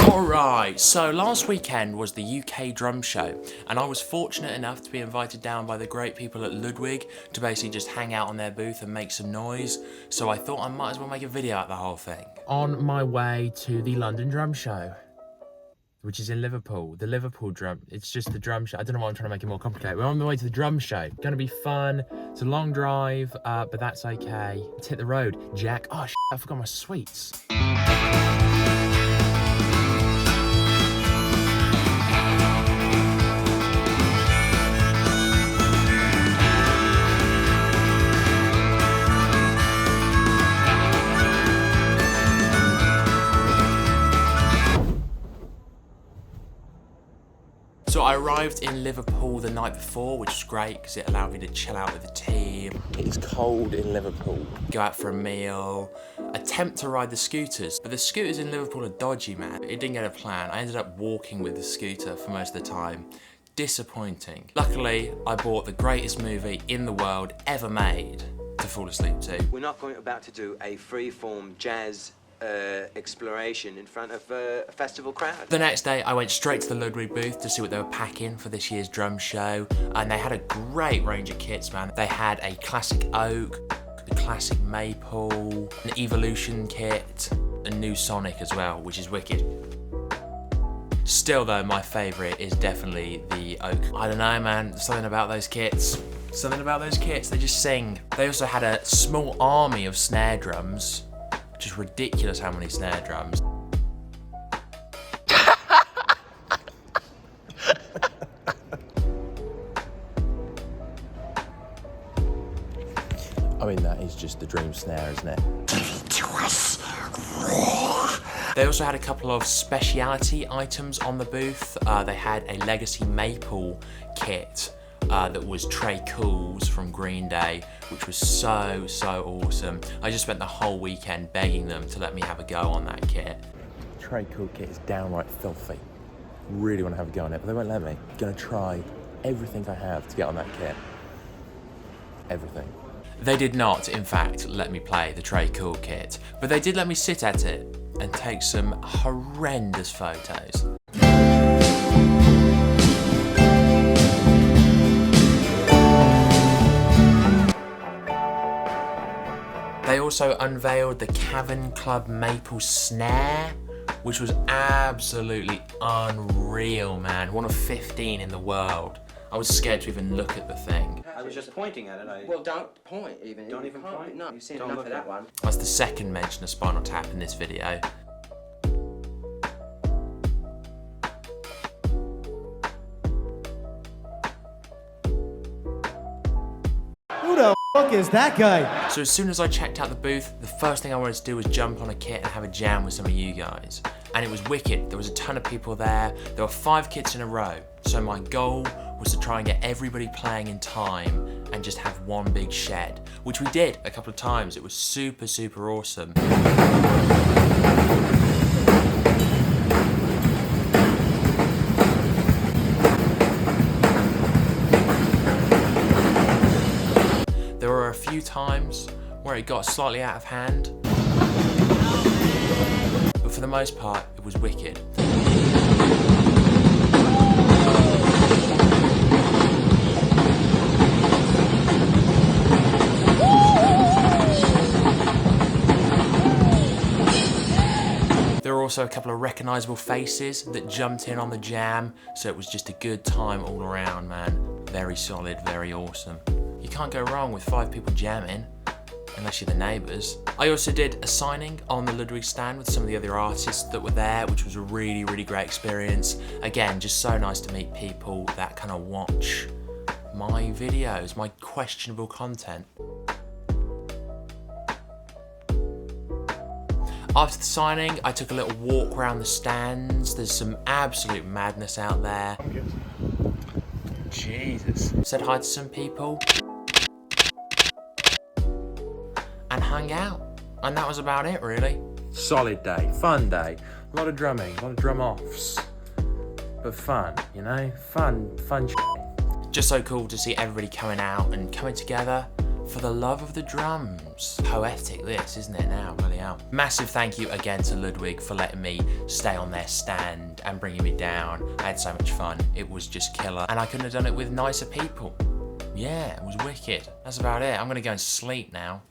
Alright, so last weekend was the UK drum show, and I was fortunate enough to be invited down by the great people at Lwig to basically just hang out on their booth and make some noise, so I thought I might as well make a video out of the whole thing. On my way to the London drum show, which is in Liverpool, the Liverpool drum, it's just the drum show. I don't know why I'm trying to make it more complicated. We're on the way to the drum show. Gonna be fun, it's a long drive, but that's okay. Let's hit the road. Jack, oh shit, I forgot my sweets. So I arrived in Liverpool the night before, which was great because it allowed me to chill out with the team. It is cold in Liverpool. Go out for a meal, attempt to ride the scooters, but the scooters in Liverpool are dodgy, man. It didn't get a plan. I ended up walking with the scooter for most of the time. Disappointing. Luckily, I bought the greatest movie in the world ever made to fall asleep to. We're not about to do a free-form jazz exploration in front of a festival crowd. The next day I went straight to the Lwig booth to see what they were packing for this year's drum show, and they had a great range of kits, man. They had a classic oak, a classic maple, an evolution kit, a new sonic as well, which is wicked. Still though, my favourite is definitely the oak. I don't know, man, there's something about those kits. Something about those kits, they just sing. They also had a small army of snare drums. Just ridiculous how many snare drums. I mean, that is just the dream snare, isn't it? Give it to us raw. They also had a couple of speciality items on the booth. They had a legacy maple kit that was Trey Cool's from Green Day, which was so awesome. I just spent the whole weekend begging them to let me have a go on that kit. Trey Cool kit is downright filthy. Really want to have a go on it, but they won't let me. Gonna try everything I have to get on that kit. Everything. They did not, in fact, let me play the Trey Cool kit, but they did let me sit at it and take some horrendous photos. They also unveiled the Cavern Club maple snare, which was absolutely unreal, man. One of 15 in the world. I was scared to even look at the thing. I was just pointing at it. Well, don't point even. Don't even point? No, you've seen Don't enough look of at that one. That's the second mention of Spinal Tap in this video. Who the fuck is that guy? So as soon as I checked out the booth, the first thing I wanted to do was jump on a kit and have a jam with some of you guys. And it was wicked. There was a ton of people there. There were 5 kits in a row. So my goal was to try and get everybody playing in time and just have one big shed, which we did a couple of times. It was super awesome. There were a few times where it got slightly out of hand, but for the most part, it was wicked. There were also a couple of recognisable faces that jumped in on the jam, so it was just a good time all around, man. Very solid, very awesome. You can't go wrong with 5 people jamming, unless you're the neighbours. I also did a signing on the Lwig stand with some of the other artists that were there, which was a really great experience. Again, just so nice to meet people that kind of watch my videos, my questionable content. After the signing, I took a little walk around the stands. There's some absolute madness out there. Jesus. Said hi to some people. And hung out. And that was about it, really. Solid day, fun day. A lot of drumming, a lot of drum offs. But fun, you know? Fun shit. Just so cool to see everybody coming out and coming together for the love of the drums. Poetic this, isn't it now? Really hell. Massive thank you again to Lwig for letting me stay on their stand and bringing me down. I had so much fun. It was just killer. And I couldn't have done it with nicer people. Yeah, it was wicked. That's about it. I'm gonna go and sleep now.